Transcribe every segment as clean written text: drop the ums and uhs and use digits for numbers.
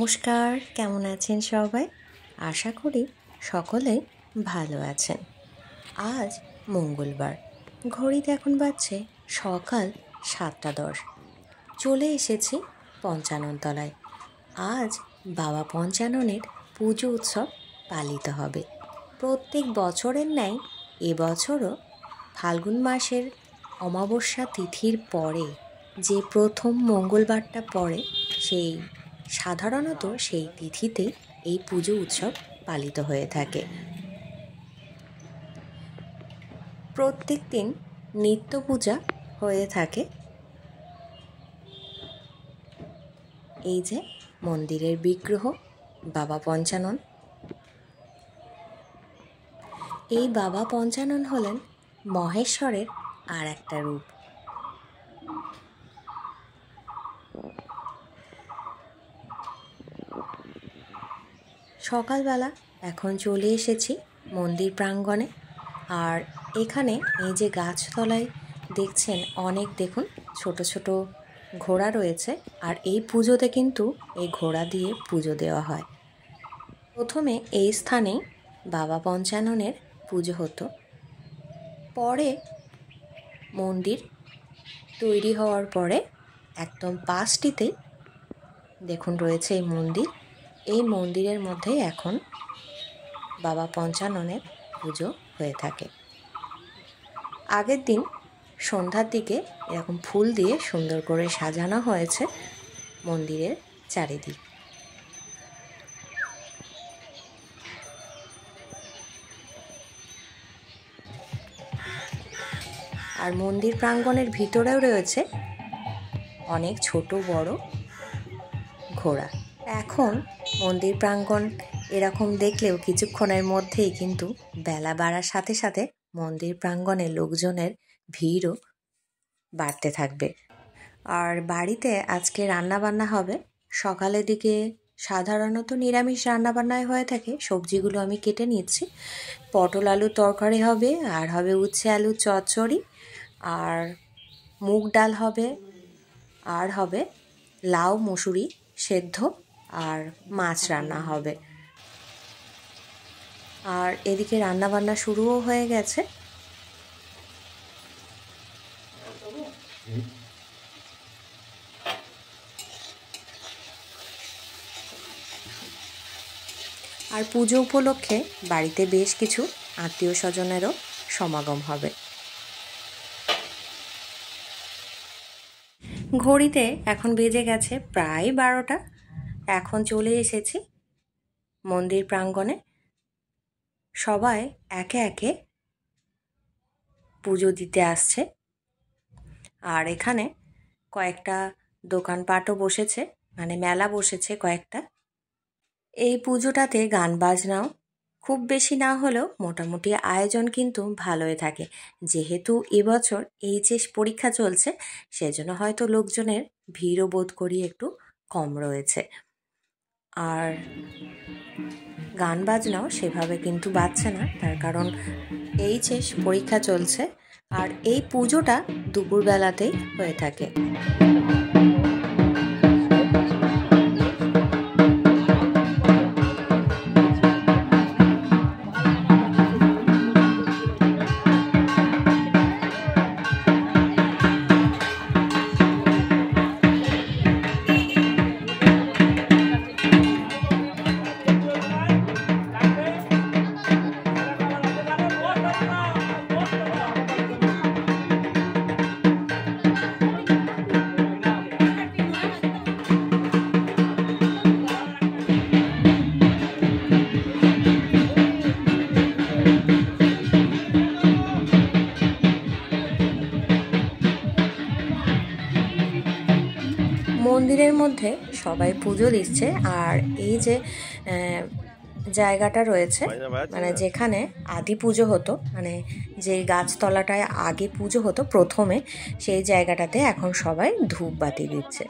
নমস্কার, কেমন আছেন সবাই? আশা করি সকলেই ভালো আছেন। আজ মঙ্গলবার, ঘড়িতে এখন বাজছে সকাল 7:10। চলে এসেছি পঞ্চানন তলায়। আজ বাবা পঞ্চাননের পুজো উৎসব পালিত হবে। প্রত্যেক বছরের ন্যায় এবছরও ফাল্গুন মাসের অমাবস্যা তিথির পরে যে প্রথম মঙ্গলবারটা পড়ে, সাধারণত সেই তিথিতে এই পুজো উৎসব পালিত হয়ে থাকে। প্রত্যেক দিন নিত্য পূজা হয়ে থাকে। এই যে মন্দিরের বিগ্রহ বাবা পঞ্চানন। এই বাবা পঞ্চানন হলেন মহেশ্বরের আর একটা রূপ। সকালবেলা এখন চলে এসেছি মন্দির প্রাঙ্গণে। আর এখানে এই যে গাছতলায় দেখছেন অনেক, দেখুন ছোট ছোট ঘোড়া রয়েছে। আর এই পুজোতে কিন্তু এই ঘোড়া দিয়ে পুজো দেওয়া হয়। প্রথমে এই স্থানেই বাবা পঞ্চাননের পুজো হতো। পরে মন্দির তৈরি হওয়ার পরে একদম পাশটিতেই দেখুন রয়েছে এই মন্দির। এই মন্দিরের মধ্যে এখন বাবা পঞ্চাননের পুজো হয়ে থাকে। আগের দিন সন্ধ্যার দিকে এরকম ফুল দিয়ে সুন্দর করে সাজানো হয়েছে মন্দিরের চারিদিক। আর মন্দির প্রাঙ্গণের ভিতরেও রয়েছে অনেক ছোট বড় ঘোড়া। এখন মন্দির প্রাঙ্গণ এরকম দেখলেও কিছুক্ষণের মধ্যেই কিন্তু বেলা বাড়ার সাথে সাথে মন্দির প্রাঙ্গণে লোকজনের ভিড়ও বাড়তে থাকবে। আর বাড়িতে আজকে রান্নাবান্না হবে। সকালের দিকে সাধারণত নিরামিষ রান্নাবান্নাই হয়ে থাকে। সবজিগুলো আমি কেটে নিচ্ছি। পটল আলুর তরকারি হবে, আর হবে উচ্ছে আলুর চচ্চড়ি, আর মুগ ডাল হবে, আর হবে লাউ মুসুরি সেদ্ধ, আর মাছ রান্না হবে। আর এদিকে রান্নাবান্না শুরুও হয়ে গেছে। আর পুজো উপলক্ষে বাড়িতে বেশ কিছু আত্মীয় স্বজনেরও সমাগম হবে। ঘড়িতে এখন বেজে গেছে প্রায় 12টা। এখন চলে এসেছি মন্দির প্রাঙ্গণে। সবাই একে একে পুজো দিতে আসছে। আর এখানে কয়েকটা দোকানপাটও বসেছে, মানে মেলা বসেছে কয়েকটা। এই পুজোটাতে গান বাজনাও খুব বেশি না হলেও মোটামুটি আয়োজন কিন্তু ভালোই থাকে। যেহেতু এবছর এইচএস পরীক্ষা চলছে, সেজন্য হয়তো লোকজনের ভিড়ও বোধ করি একটু কম রয়েছে। আর গান বাজনাও সেভাবে কিন্তু বাজছে না, তার কারণ এইচএস পরীক্ষা চলছে। আর এই পুজোটা দুপুরবেলাতেই হয়ে থাকে। মন্দিরের মধ্যে সবাই পুজো দিচ্ছে। আর এই যে জায়গাটা রয়েছে, মানে যেখানে আদি পুজো হতো, মানে যে গাছতলাটায় আগে পুজো হতো প্রথমে, সেই জায়গাটাতে এখন সবাই ধূপবাতি দিচ্ছে।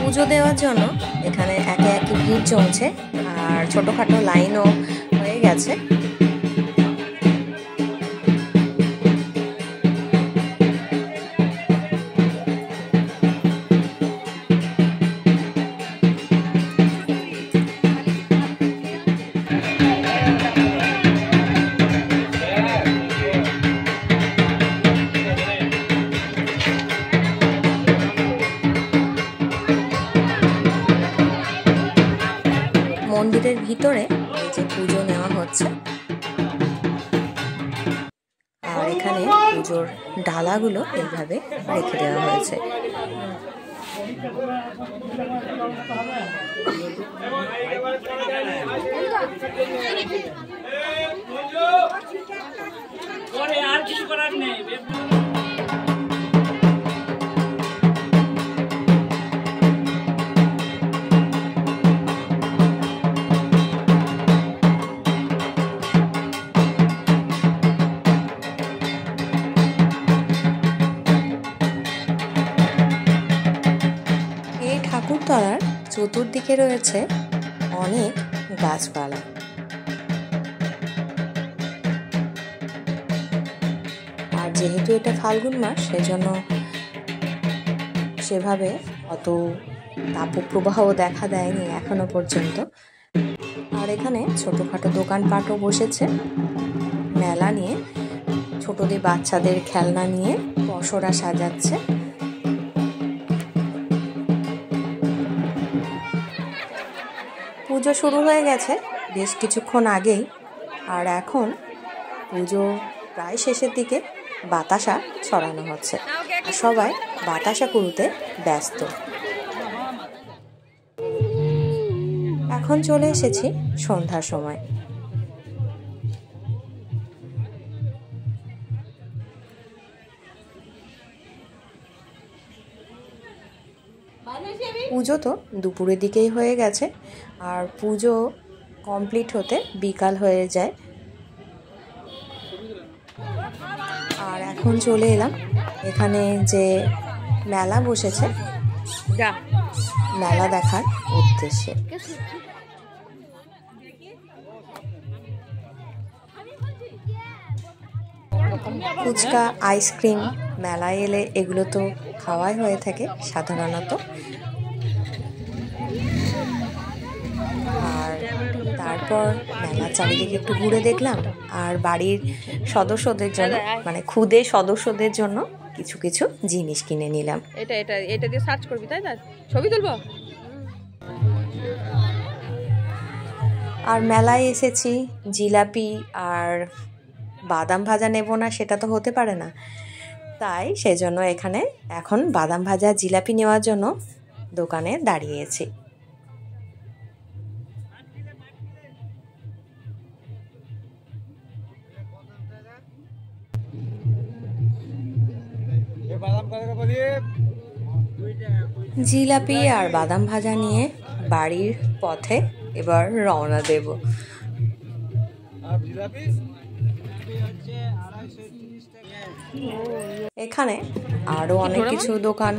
পুজো দেওয়ার জন্য এখানে একে একে ভিড় জমছে। আর ছোটোখাটো লাইনও হয়ে গেছে। মন্দিরের ভিতরে এই যে পুজো নেওয়া হচ্ছে, আর এখানে পুজোর ডালাগুলো এইভাবে রেখে দেওয়া হয়েছে। আর কিছু করার নেই। এই ঠাকুরতলার চতুর্দিকে রয়েছে অনেক গাছপালা। আর যেহেতু এটা ফাল্গুন মাস, সেজন্য সেভাবে অত তাপপ্রবাহ দেখা দেয়নি এখনো পর্যন্ত। আর এখানে ছোটোখাটো দোকানপাটও বসেছে মেলা নিয়ে, ছোটদের বাচ্চাদের খেলনা নিয়ে পসরা সাজাচ্ছে। পুজো শুরু হয়ে গেছে বেশ কিছুক্ষণ আগেই, আর এখন পুজো প্রায় শেষের দিকে বাতাসা ছড়ানো হচ্ছে, আর সবাই বাতাসা কুড়োতে ব্যস্ত। এখন চলে এসেছি সন্ধ্যার সময়। পুজো তো দুপুরের দিকেই হয়ে গেছে, আর পুজো কমপ্লিট হতে বিকাল হয়ে যায়। আর এখন চলে এলাম এখানে যে মেলা বসেছে মেলা দেখার উদ্দেশ্যে। ফুচকা, আইসক্রিম মেলায় এলে এগুলো তো খাওয়াই হয়ে থাকে সাধারণত। আর তারপর মেলার চারিদিকে একটু ঘুরে দেখলাম, আর বাড়ির সদস্যদের জন্য মানে খুদে সদস্যদের জন্য কিছু কিছু জিনিস কিনে নিলাম। এটা এটা এটা দিয়ে সার্চ করবি, তাই না? ছবি তুলবো। আর মেলায় এসেছি, জিলাপি আর বাদাম ভাজা নেব না সেটা তো হতে পারে না, তাই সেজন্য এখানে এখন বাদাম ভাজা জিলাপি নেওয়ার জন্য দোকানে দাঁড়িয়েছি। জিলাপি আর বাদাম ভাজা নিয়ে বাড়ির পথে এবার রওনা দেব। এখানে আরো অনেক কিছু দোকান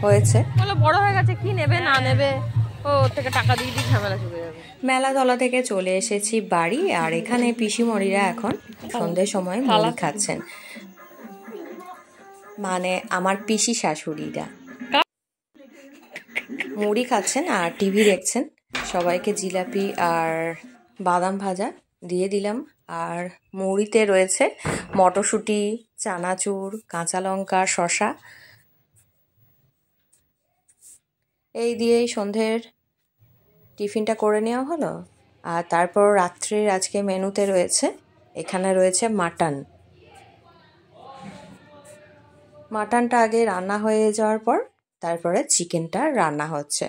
হয়েছে। বড় হয়ে গেছে, কি নেবে না নেবে ও থেকে টাকা দিয়ে দিয়ে ঝামেলা শুরু হয়ে যাবে। মেলাতলা থেকে চলে এসেছি বাড়ি, আর এখানে পিসিমণিরা এখন সন্ধ্যের সময় মুড়ি খাচ্ছেন, মানে আমার পিসি শাশুড়িরা মুড়ি খাচ্ছেন আর টিভি দেখছেন। সবাইকে জিলাপি আর বাদাম ভাজা দিয়ে দিলাম, আর মুড়িতে রয়েছে মটরশুঁটি, চানাচুর, কাঁচা লঙ্কা, শসা। এই দিয়েই সন্ধ্যের টিফিনটা করে নেওয়া হলো। আর তারপর রাত্রের আজকে মেনুতে রয়েছে, এখানে রয়েছে মাটন। মাটনটা আগে রান্না হয়ে যাওয়ার পর তারপরে চিকেনটা রান্না হচ্ছে।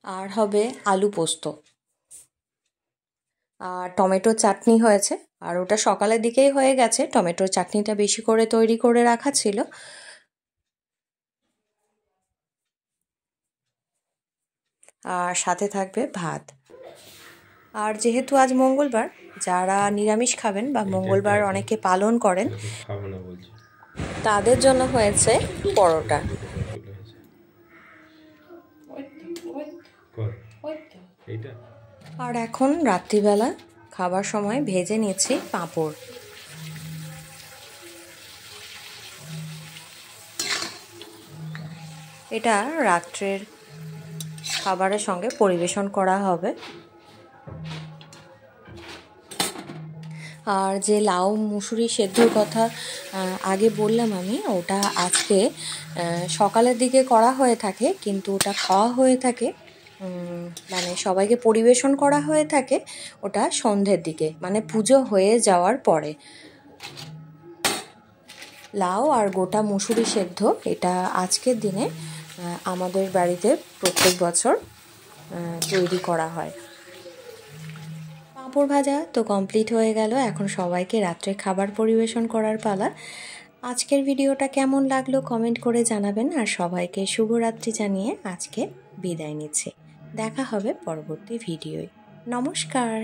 আর হবে আলু পোস্ত আর টমেটো চাটনি হয়েছে, আর ওটা সকালের দিকেই হয়ে গেছে। টমেটোর চাটনিটা বেশি করে তৈরি করে রাখা ছিল। আর সাথে থাকবে ভাত। আর যেহেতু আজ মঙ্গলবার, যারা নিরামিষ খাবেন বা মঙ্গলবার অনেকে পালন করেন তাদের জন্য হয়েছে পরোটা। আর এখন রাত্রিবেলা খাবার সময় ভেজে নিচ্ছি পাঁপড়। এটা রাত্রের খাবারের সঙ্গে পরিবেশন করা হবে। আর যে লাউ মুসুরি সেদ্ধর কথা আগে বললাম আমি, ওটা আজকে সকালের দিকে করা হয়ে থাকে, কিন্তু ওটা খাওয়া হয়ে থাকে মানে সবাইকে পরিবেশন করা হয়ে থাকে ওটা সন্ধ্যের দিকে, মানে পুজো হয়ে যাওয়ার পরে। লাউ আর গোটা মুসুরি সেদ্ধ এটা আজকের দিনে আমাদের বাড়িতে প্রত্যেক বছর তৈরি করা হয়। পাঁপড় ভাজা তো কমপ্লিট হয়ে গেল, এখন সবাইকে রাত্রে খাবার পরিবেশন করার পালা। আজকের ভিডিওটা কেমন লাগলো কমেন্ট করে জানাবেন, আর সবাইকে শুভরাত্রি জানিয়ে আজকে বিদায় নিচ্ছি। দেখা হবে পরবর্তী ভিডিওয়। নমস্কার।